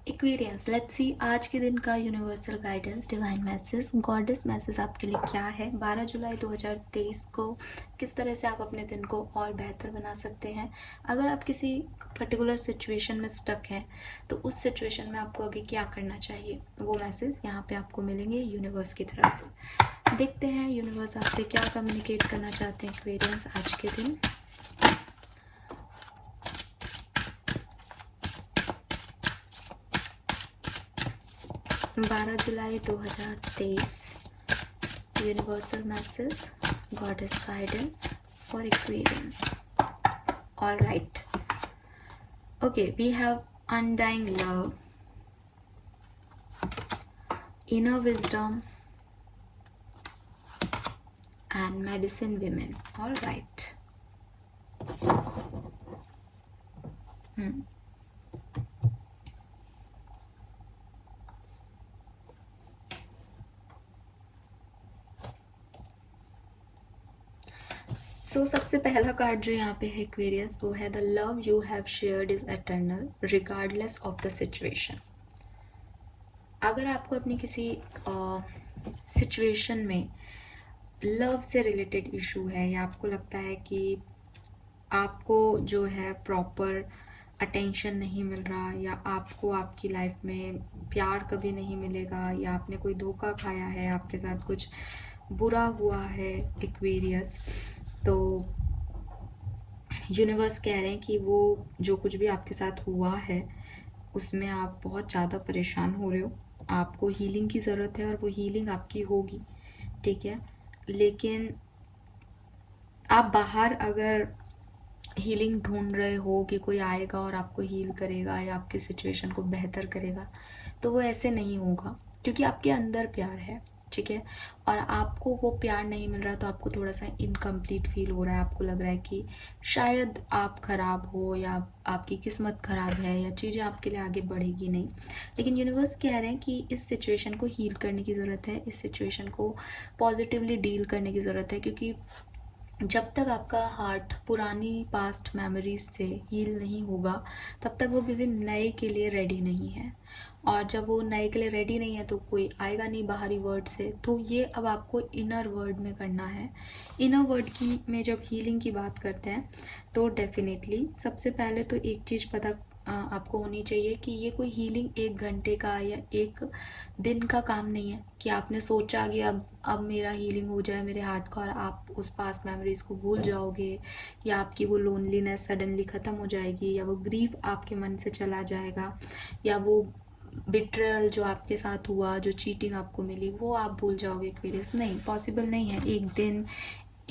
Aquarians, let's see आज के दिन का universal guidance, divine message, goddess message आपके लिए क्या है 12 जुलाई 2023 को। किस तरह से आप अपने दिन को और बेहतर बना सकते हैं। अगर आप किसी पर्टिकुलर सिचुएशन में स्टक हैं तो उस सिचुएशन में आपको अभी क्या करना चाहिए, वो मैसेज यहाँ पे आपको मिलेंगे यूनिवर्स की तरफ से। देखते हैं यूनिवर्स आपसे क्या कम्युनिकेट करना चाहते हैं एक्वेरियंस आज के दिन। 12 जुलाई 2023 universal message, goddess guidance for Aquarians. All right, okay, we have undying love, inner wisdom and medicine women. All right. So सबसे पहला कार्ड जो यहाँ पे है एक्वेरियस, वो है the love you have shared is eternal regardless of the situation. अगर आपको अपनी किसी सिचुएशन में लव से रिलेटेड इशू है, या आपको लगता है कि आपको जो है प्रॉपर अटेंशन नहीं मिल रहा, या आपको आपकी लाइफ में प्यार कभी नहीं मिलेगा, या आपने कोई धोखा खाया है, आपके साथ कुछ बुरा हुआ है एक्वेरियस, तो यूनिवर्स कह रहे हैं कि वो जो कुछ भी आपके साथ हुआ है उसमें आप बहुत ज़्यादा परेशान हो रहे हो, आपको हीलिंग की ज़रूरत है और वो हीलिंग आपकी होगी, ठीक है। लेकिन आप बाहर अगर हीलिंग ढूंढ रहे हो कि कोई आएगा और आपको हील करेगा या आपकी सिचुएशन को बेहतर करेगा, तो वो ऐसे नहीं होगा, क्योंकि आपके अंदर प्यार है, ठीक है, और आपको वो प्यार नहीं मिल रहा, तो आपको थोड़ा सा इनकम्प्लीट फील हो रहा है, आपको लग रहा है कि शायद आप खराब हो या आपकी किस्मत खराब है या चीज़ें आपके लिए आगे बढ़ेगी नहीं। लेकिन यूनिवर्स कह रहे हैं कि इस सिचुएशन को हील करने की ज़रूरत है, इस सिचुएशन को पॉजिटिवली डील करने की ज़रूरत है, क्योंकि जब तक आपका हार्ट पुरानी पास्ट मेमोरीज से हील नहीं होगा तब तक वो किसी नए के लिए रेडी नहीं है, और जब वो नए के लिए रेडी नहीं है तो कोई आएगा नहीं बाहरी वर्ड से। तो ये अब आपको इनर वर्ड में करना है। इनर वर्ड की में जब हीलिंग की बात करते हैं तो डेफिनेटली सबसे पहले तो एक चीज़ पता आपको होनी चाहिए कि ये कोई हीलिंग 1 घंटे का या 1 दिन का काम नहीं है कि आपने सोचा कि अब मेरा हीलिंग हो जाए मेरे हार्ट का, और आप उस पास्ट मेमोरीज को भूल जाओगे, या आपकी वो लोनलीनेस सडनली ख़त्म हो जाएगी, या वो ग्रीफ आपके मन से चला जाएगा, या वो बिट्रेयल जो आपके साथ हुआ, जो चीटिंग आपको मिली, वो आप भूल जाओगे एक्वेरियस। नहीं, पॉसिबल नहीं है। 1 दिन,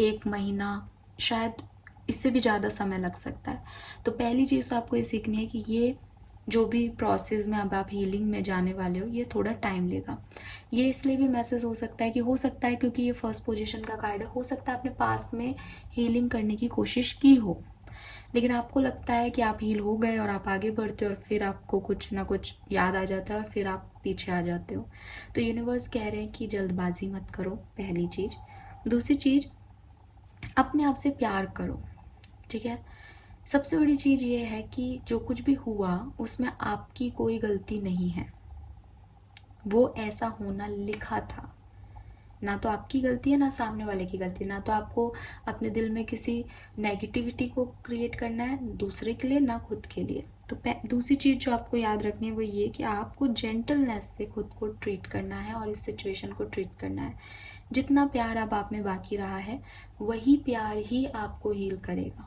1 महीना, शायद इससे भी ज़्यादा समय लग सकता है। तो पहली चीज़ तो आपको ये सीखनी है कि ये जो भी प्रोसेस में अब आप हीलिंग में जाने वाले हो ये थोड़ा टाइम लेगा। ये इसलिए भी मैसेज हो सकता है कि हो सकता है क्योंकि ये फर्स्ट पोजीशन का कार्ड है, हो सकता है आपने पास्ट में हीलिंग करने की कोशिश की हो, लेकिन आपको लगता है कि आप हील हो गए और आप आगे बढ़ते हो, और फिर आपको कुछ ना कुछ याद आ जाता है और फिर आप पीछे आ जाते हो। तो यूनिवर्स कह रहे हैं कि जल्दबाजी मत करो, पहली चीज़। दूसरी चीज़, अपने आप से प्यार करो, ठीक है। सबसे बड़ी चीज़ ये है कि जो कुछ भी हुआ उसमें आपकी कोई गलती नहीं है, वो ऐसा होना लिखा था। ना तो आपकी गलती है ना सामने वाले की गलती, ना तो आपको अपने दिल में किसी नेगेटिविटी को क्रिएट करना है दूसरे के लिए, ना खुद के लिए। तो दूसरी चीज़ जो आपको याद रखनी है वो ये कि आपको जेंटलनेस से खुद को ट्रीट करना है और इस सिचुएशन को ट्रीट करना है। जितना प्यार अब आप में बाकी रहा है वही प्यार ही आपको हील करेगा,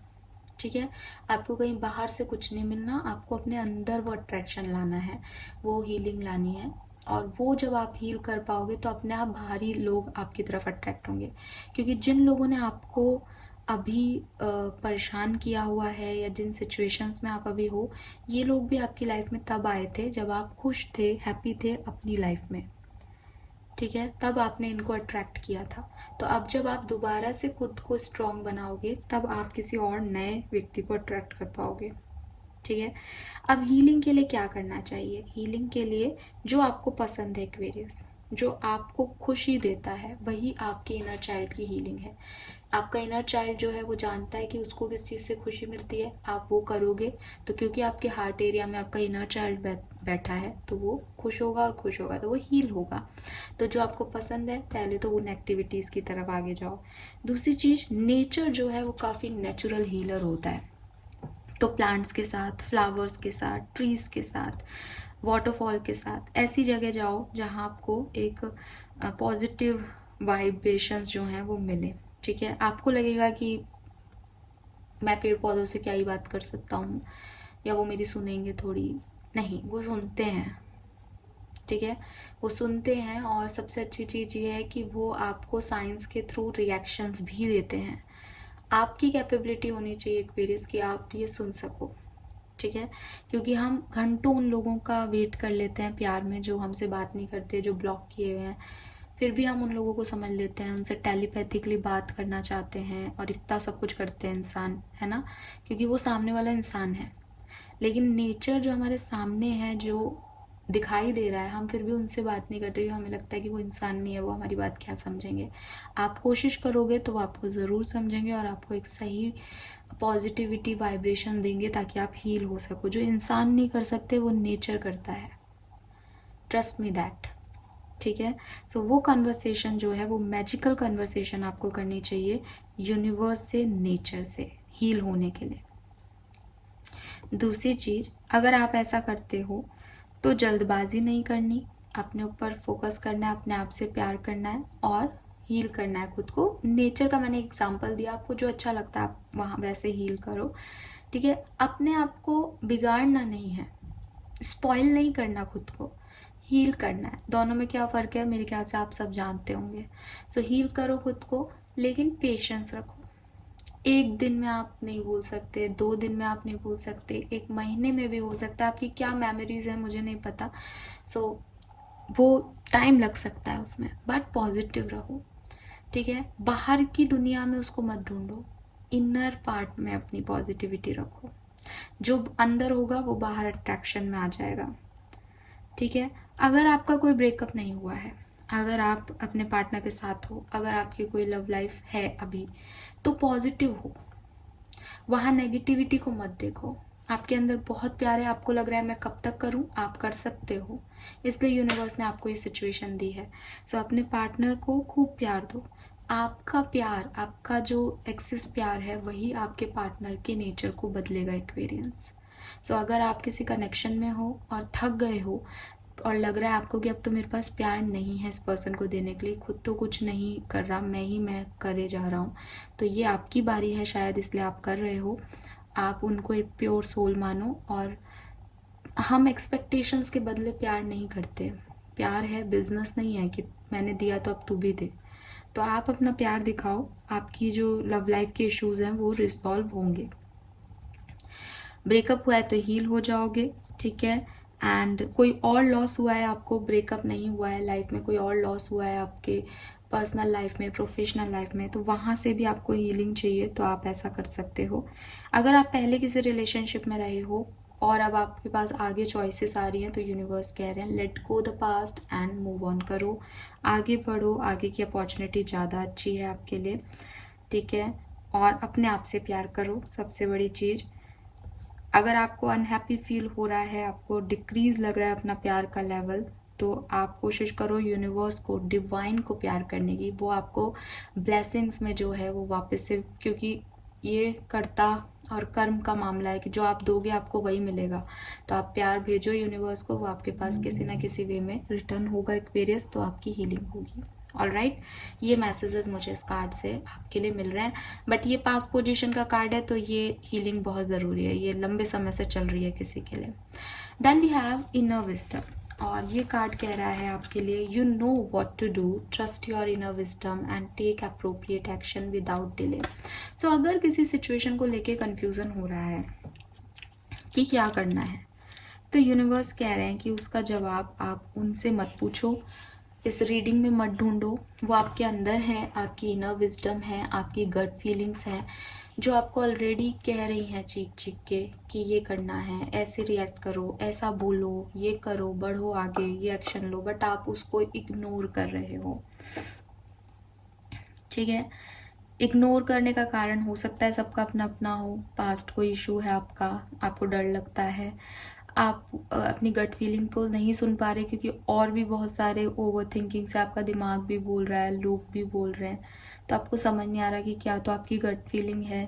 ठीक है। आपको कहीं बाहर से कुछ नहीं मिलना, आपको अपने अंदर वो अट्रैक्शन लाना है, वो हीलिंग लानी है, और वो जब आप हील कर पाओगे तो अपने आप बाहरी लोग आपकी तरफ अट्रैक्ट होंगे। क्योंकि जिन लोगों ने आपको अभी परेशान किया हुआ है या जिन सिचुएशंस में आप अभी हो, ये लोग भी आपकी लाइफ में तब आए थे जब आप खुश थे, हैप्पी थे अपनी लाइफ में, ठीक है, तब आपने इनको अट्रैक्ट किया था। तो अब जब आप दोबारा से खुद को स्ट्रॉन्ग बनाओगे तब आप किसी और नए व्यक्ति को अट्रैक्ट कर पाओगे, ठीक है। अब हीलिंग के लिए क्या करना चाहिए? हीलिंग के लिए जो आपको पसंद है एक्वेरियस, जो आपको खुशी देता है, वही आपकी इनर चाइल्ड की हीलिंग है। आपका इनर चाइल्ड जो है वो जानता है कि उसको किस चीज़ से खुशी मिलती है, आप वो करोगे तो क्योंकि आपके हार्ट एरिया में आपका इनर चाइल्ड बैठा है तो वो खुश होगा, और खुश होगा तो वो हील होगा। तो जो आपको पसंद है पहले तो उन एक्टिविटीज़ की तरफ आगे जाओ। दूसरी चीज़, नेचर जो है वो काफ़ी नेचुरल हीलर होता है। तो प्लांट्स के साथ, फ्लावर्स के साथ, ट्रीज़ के साथ, वाटरफॉल के साथ ऐसी जगह जाओ जहाँ आपको एक पॉजिटिव वाइब्रेशंस जो हैं वो मिले। ठीक है, आपको लगेगा कि मैं पेड़ पौधों से क्या ही बात कर सकता हूँ, या वो मेरी सुनेंगे थोड़ी, नहीं, वो सुनते हैं। ठीक है, वो सुनते हैं, और सबसे अच्छी चीज़ ये है कि वो आपको साइंस के थ्रू रिएक्शंस भी देते हैं। आपकी कैपेबिलिटी होनी चाहिए एक्वेरियस कि आप ये सुन सको। ठीक है, क्योंकि हम घंटों उन लोगों का वेट कर लेते हैं प्यार में जो हमसे बात नहीं करते, जो ब्लॉक किए हुए हैं, फिर भी हम उन लोगों को समझ लेते हैं, उनसे टेलीपैथिकली बात करना चाहते हैं, और इतना सब कुछ करते हैं इंसान, है ना, क्योंकि वो सामने वाला इंसान है। लेकिन नेचर जो हमारे सामने है, जो दिखाई दे रहा है, हम फिर भी उनसे बात नहीं करते क्योंकि हमें लगता है कि वो इंसान नहीं है, वो हमारी बात क्या समझेंगे। आप कोशिश करोगे तो वो आपको ज़रूर समझेंगे और आपको एक सही पॉजिटिविटी वाइब्रेशन देंगे ताकि आप हील हो सको। जो इंसान नहीं कर सकते वो नेचर करता है, ट्रस्ट मी दैट। ठीक है, सो वो कन्वर्सेशन जो है वो मैजिकल कन्वर्सेशन आपको करनी चाहिए यूनिवर्स से, नेचर से हील होने के लिए। दूसरी चीज़, अगर आप ऐसा करते हो तो जल्दबाजी नहीं करनी, अपने ऊपर फोकस करना है, अपने आप से प्यार करना है और हील करना है खुद को। नेचर का मैंने एग्जांपल दिया, आपको जो अच्छा लगता है आप वहाँ वैसे हील करो। ठीक है, अपने आप को बिगाड़ना नहीं है, स्पॉइल नहीं करना, खुद को हील करना है। दोनों में क्या फ़र्क है मेरे ख्याल से आप सब जानते होंगे। सो हील करो खुद को, लेकिन पेशेंस रखो। एक दिन में आप नहीं भूल सकते, 2 दिन में आप नहीं भूल सकते, 1 महीने में भी हो सकता है। आपकी क्या मेमोरीज है मुझे नहीं पता, सो वो टाइम लग सकता है उसमें, बट पॉजिटिव रहो। ठीक है, बाहर की दुनिया में उसको मत ढूंढो, इनर पार्ट में अपनी पॉजिटिविटी रखो। जो अंदर होगा वो बाहर अट्रैक्शन में आ जाएगा। ठीक है, अगर आपका कोई ब्रेकअप नहीं हुआ है, अगर आप अपने पार्टनर के साथ हो, अगर आपकी कोई लव लाइफ है अभी, तो पॉजिटिव हो, वहाँ नेगेटिविटी को मत देखो। आपके अंदर बहुत प्यार है, आपको लग रहा है मैं कब तक करूँ, आप कर सकते हो, इसलिए यूनिवर्स ने आपको ये सिचुएशन दी है। सो अपने पार्टनर को खूब प्यार दो। आपका प्यार, आपका जो एक्सेस प्यार है, वही आपके पार्टनर के नेचर को बदलेगा, एक्वेरियंस। सो अगर आप किसी कनेक्शन में हो और थक गए हो और लग रहा है आपको कि अब तो मेरे पास प्यार नहीं है इस पर्सन को देने के लिए, खुद तो कुछ नहीं कर रहा, मैं करे जा रहा हूँ, तो ये आपकी बारी है शायद, इसलिए आप कर रहे हो। आप उनको एक प्योर सोल मानो। और हम एक्सपेक्टेशंस के बदले प्यार नहीं करते। प्यार है, बिजनेस नहीं है कि मैंने दिया तो अब तू भी दे। तो आप अपना प्यार दिखाओ, आपकी जो लव लाइफ के इश्यूज हैं वो रिजॉल्व होंगे। ब्रेकअप हुआ है तो हील हो जाओगे। ठीक है, एंड कोई और लॉस हुआ है आपको, ब्रेकअप नहीं हुआ है, लाइफ में कोई और लॉस हुआ है आपके पर्सनल लाइफ में, प्रोफेशनल लाइफ में, तो वहाँ से भी आपको हीलिंग चाहिए तो आप ऐसा कर सकते हो। अगर आप पहले किसी रिलेशनशिप में रहे हो और अब आपके पास आगे चॉइसेस आ रही हैं, तो यूनिवर्स कह रहे हैं let go the past and move on करो, आगे बढ़ो, आगे की अपॉर्चुनिटी ज़्यादा अच्छी है आपके लिए। ठीक है, और अपने आप से प्यार करो, सबसे बड़ी चीज़। अगर आपको अनहैप्पी फील हो रहा है, आपको डिक्रीज लग रहा है अपना प्यार का लेवल, तो आप कोशिश करो यूनिवर्स को, डिवाइन को प्यार करने की। वो आपको ब्लेसिंग्स में जो है वो वापस से, क्योंकि ये कर्ता और कर्म का मामला है कि जो आप दोगे आपको वही मिलेगा। तो आप प्यार भेजो यूनिवर्स को, वो आपके पास किसी ना किसी वे में रिटर्न होगा एक्वेरियस, तो आपकी हीलिंग होगी। ऑलराइट, ये मैसेजेस मुझे इस कार्ड से आपके लिए मिल रहे हैं। बट ये पास्ट पोजीशन का कार्ड है तो ये हीलिंग बहुत ज़रूरी है, ये लंबे समय से चल रही है किसी के लिए। Then we have inner wisdom, और ये कार्ड कह रहा है आपके लिए, you know what to do, trust your inner wisdom and take appropriate action without delay. So अगर किसी सिचुएशन को लेके कन्फ्यूज़न हो रहा है कि क्या करना है, तो यूनिवर्स कह रहे हैं कि उसका जवाब आप उनसे मत पूछो, इस रीडिंग में मत ढूंढो, वो आपके अंदर है, आपकी इनर विजडम है, आपकी गट फीलिंग्स हैं जो आपको ऑलरेडी कह रही हैं चीख चीख के कि ये करना है, ऐसे रिएक्ट करो, ऐसा बोलो, ये करो, बढ़ो आगे, ये एक्शन लो, बट आप उसको इग्नोर कर रहे हो। ठीक है, इग्नोर करने का कारण हो सकता है सबका अपना अपना हो, पास्ट कोई इशू है आपका, आपको डर लगता है, आप अपनी गट फीलिंग को नहीं सुन पा रहे क्योंकि और भी बहुत सारे ओवर थिंकिंग से आपका दिमाग भी बोल रहा है, लोग भी बोल रहे हैं, तो आपको समझ नहीं आ रहा कि क्या तो आपकी गट फीलिंग है,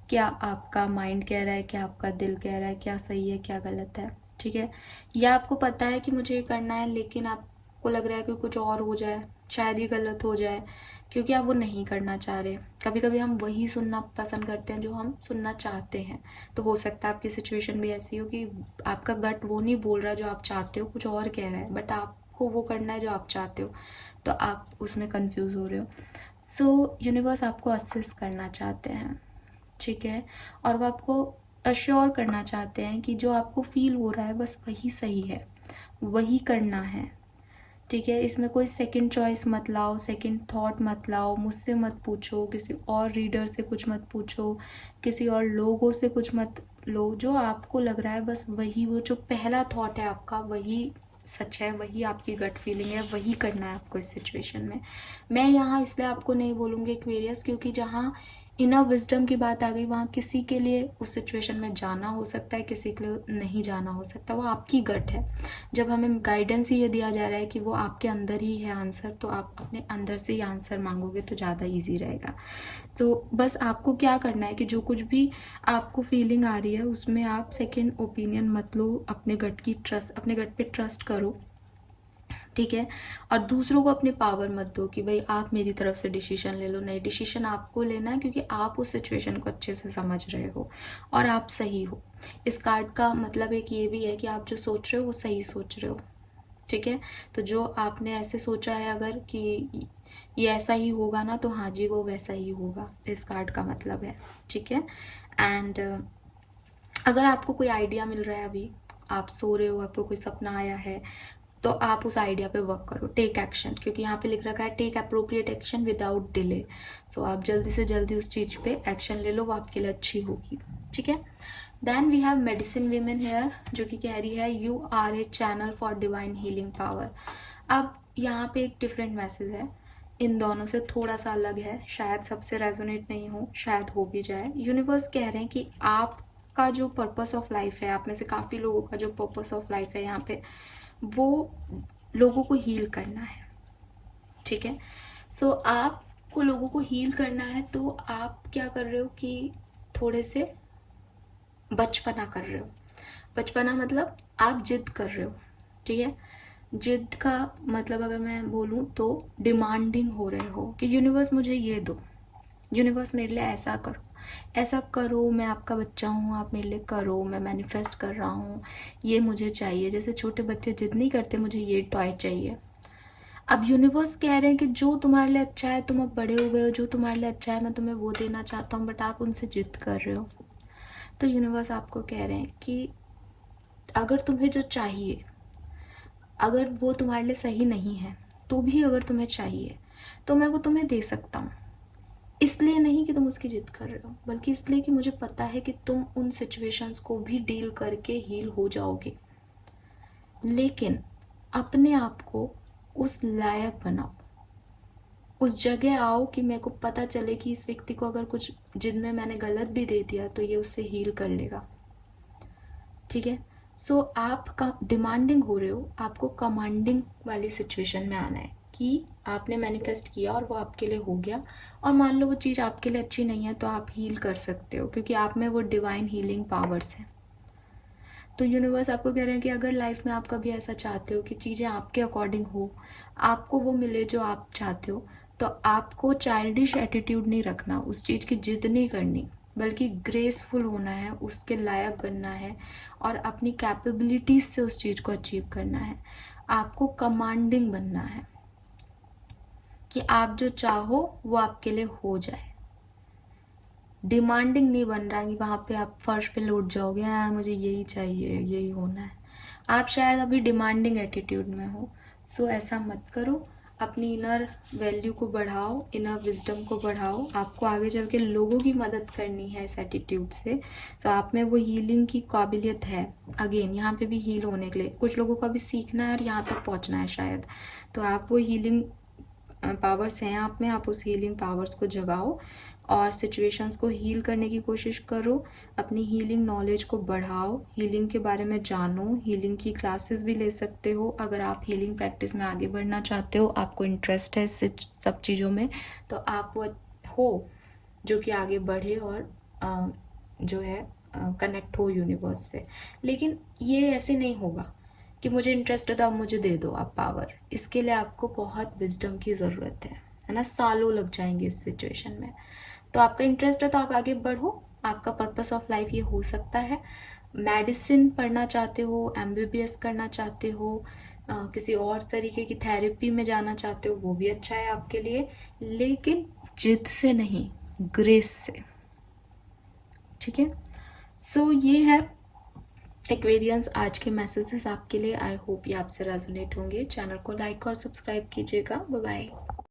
क्या आपका माइंड कह रहा है, क्या आपका दिल कह रहा है, क्या सही है क्या गलत है। ठीक है, या आपको पता है कि मुझे ये करना है लेकिन आपको लग रहा है कि कुछ और हो जाए, शायद ये गलत हो जाए, क्योंकि आप वो नहीं करना चाह रहे। कभी कभी हम वही सुनना पसंद करते हैं जो हम सुनना चाहते हैं। तो हो सकता है आपकी सिचुएशन भी ऐसी हो कि आपका गट वो नहीं बोल रहा जो आप चाहते हो, कुछ और कह रहा है, बट आपको वो करना है जो आप चाहते हो, तो आप उसमें कंफ्यूज हो रहे हो। सो यूनिवर्स आपको असिस्ट करना चाहते हैं, ठीक है, और वो आपको अश्योर करना चाहते हैं कि जो आपको फील हो रहा है बस वही सही है, वही करना है। ठीक है, इसमें कोई सेकंड चॉइस मत लाओ, सेकंड थॉट मत लाओ, मुझसे मत पूछो, किसी और रीडर से कुछ मत पूछो, किसी और लोगों से कुछ मत लो, जो आपको लग रहा है बस वही, वो जो पहला थॉट है आपका वही सच है, वही आपकी गट फीलिंग है, वही करना है आपको इस सिचुएशन में। मैं यहाँ इसलिए आपको नहीं बोलूँगी एक्वेरियस, क्योंकि जहाँ इनर विजडम की बात आ गई वहाँ किसी के लिए उस सिचुएशन में जाना हो सकता है, किसी के लिए नहीं जाना हो सकता, वो आपकी गट है। जब हमें गाइडेंस ही ये दिया जा रहा है कि वो आपके अंदर ही है आंसर, तो आप अपने अंदर से ही आंसर मांगोगे तो ज़्यादा इजी रहेगा। तो बस आपको क्या करना है कि जो कुछ भी आपको फीलिंग आ रही है उसमें आप सेकंड ओपिनियन मत लो, अपने गट पे ट्रस्ट करो, ठीक है। और दूसरों को अपनी पावर मत दो कि भाई आप मेरी तरफ से डिसीजन ले लो, नहीं, डिसीजन आपको लेना है क्योंकि आप उस सिचुएशन को अच्छे से समझ रहे हो और आप सही हो। इस कार्ड का मतलब एक ये भी है कि आप जो सोच रहे हो वो सही सोच रहे हो, ठीक है। तो जो आपने ऐसे सोचा है अगर कि ये ऐसा ही होगा ना, तो हाँ जी वो वैसा ही होगा, इस कार्ड का मतलब है, ठीक है। एंड अगर आपको कोई आइडिया मिल रहा है, अभी आप सो रहे हो, आपको कोई सपना आया है, तो आप उस आइडिया पे वर्क करो, टेक एक्शन, क्योंकि यहाँ पे लिख रखा है take appropriate action without delay. So आप जल्दी से जल्दी उस चीज़ पे एक्शन ले लो, वो आपके लिए अच्छी होगी, ठीक है। Then we have medicine women here, जो कि कह रही है you are a channel for divine healing power. अब यहाँ पे एक डिफरेंट मैसेज है, इन दोनों से थोड़ा सा अलग है, शायद सबसे रेजोनेट नहीं हो, शायद हो भी जाए। यूनिवर्स कह रहे हैं कि आपका जो पर्पस ऑफ लाइफ है, आप में से काफ़ी लोगों का जो पर्पस ऑफ लाइफ है यहाँ पे, वो लोगों को हील करना है, ठीक है। सो आपको लोगों को हील करना है, तो आप क्या कर रहे हो कि थोड़े से बचपना कर रहे हो। बचपना मतलब आप जिद कर रहे हो, ठीक है। जिद का मतलब अगर मैं बोलूँ तो डिमांडिंग हो रहे हो कि यूनिवर्स मुझे ये दो, यूनिवर्स मेरे लिए ऐसा करो, ऐसा करो, मैं आपका बच्चा हूँ, आप मेरे लिए करो, मैं मैनिफेस्ट कर रहा हूँ, ये मुझे चाहिए। जैसे छोटे बच्चे जिद नहीं करते मुझे ये टॉय चाहिए। अब यूनिवर्स कह रहे हैं कि जो तुम्हारे लिए अच्छा है, तुम अब बड़े हो गए हो, जो तुम्हारे लिए अच्छा है मैं तुम्हें वो देना चाहता हूँ, बट आप उनसे जिद कर रहे हो। तो यूनिवर्स आपको कह रहे हैं कि अगर तुम्हें जो चाहिए, अगर वो तुम्हारे लिए सही नहीं है, तो भी अगर तुम्हें चाहिए तो मैं वो तुम्हें दे सकता हूँ। इसलिए नहीं कि तुम उसकी जिद कर रहे हो, बल्कि इसलिए कि मुझे पता है कि तुम उन सिचुएशंस को भी डील करके हील हो जाओगे। लेकिन अपने आप को उस लायक बनाओ, उस जगह आओ कि मेरे को पता चले कि इस व्यक्ति को अगर कुछ जिद में मैंने गलत भी दे दिया तो ये उससे हील कर लेगा, ठीक है। सो आप का डिमांडिंग हो रहे हो, आपको कमांडिंग वाली सिचुएशन में आना है कि आपने मैनिफेस्ट किया और वो आपके लिए हो गया, और मान लो वो चीज़ आपके लिए अच्छी नहीं है तो आप हील कर सकते हो, क्योंकि आप में वो डिवाइन हीलिंग पावर्स हैं। तो यूनिवर्स आपको कह रहे हैं कि अगर लाइफ में आप कभी ऐसा चाहते हो कि चीज़ें आपके अकॉर्डिंग हो, आपको वो मिले जो आप चाहते हो, तो आपको चाइल्डिश एटीट्यूड नहीं रखना, उस चीज़ की जिद नहीं करनी, बल्कि ग्रेसफुल होना है, उसके लायक बनना है और अपनी कैपेबिलिटीज से उस चीज़ को अचीव करना है। आपको कमांडिंग बनना है कि आप जो चाहो वो आपके लिए हो जाए। डिमांडिंग नहीं बन रहा कि वहाँ पे आप फर्श पे लौट जाओगे, हाँ मुझे यही चाहिए, यही होना है। आप शायद अभी डिमांडिंग एटीट्यूड में हो। सो ऐसा मत करो, अपनी इनर वैल्यू को बढ़ाओ, इनर विजडम को बढ़ाओ। आपको आगे चल के लोगों की मदद करनी है इस एटीट्यूड से। सो आप में वो हीलिंग की काबिलियत है। अगेन यहाँ पे भी हील होने के लिए कुछ लोगों को अभी सीखना है और यहाँ तक पहुँचना है शायद, तो आप वो हीलिंग पावर्स हैं आप में, आप उस हीलिंग पावर्स को जगाओ और सिचुएशंस को हील करने की कोशिश करो। अपनी हीलिंग नॉलेज को बढ़ाओ, हीलिंग के बारे में जानो, हीलिंग की क्लासेस भी ले सकते हो। अगर आप हीलिंग प्रैक्टिस में आगे बढ़ना चाहते हो, आपको इंटरेस्ट है इस सब चीज़ों में, तो आप वो हो जो कि आगे बढ़े और जो है कनेक्ट हो यूनिवर्स से। लेकिन ये ऐसे नहीं होगा कि मुझे इंटरेस्ट है तो आप मुझे दे दो आप पावर। इसके लिए आपको बहुत विजडम की ज़रूरत है ना, सालों लग जाएंगे इस सिचुएशन में। तो आपका इंटरेस्ट है तो आप आगे बढ़ो, आपका पर्पस ऑफ लाइफ ये हो सकता है। मेडिसिन पढ़ना चाहते हो, MBBS करना चाहते हो, किसी और तरीके की थेरेपी में जाना चाहते हो, वो भी अच्छा है आपके लिए, लेकिन जिद से नहीं, ग्रेस से। ठीक है, सो ये है एक्वेरियंस आज के मैसेजेस आपके लिए। आई होप ये आपसे रेजोनेट होंगे। चैनल को लाइक और सब्सक्राइब कीजिएगा। Bye bye.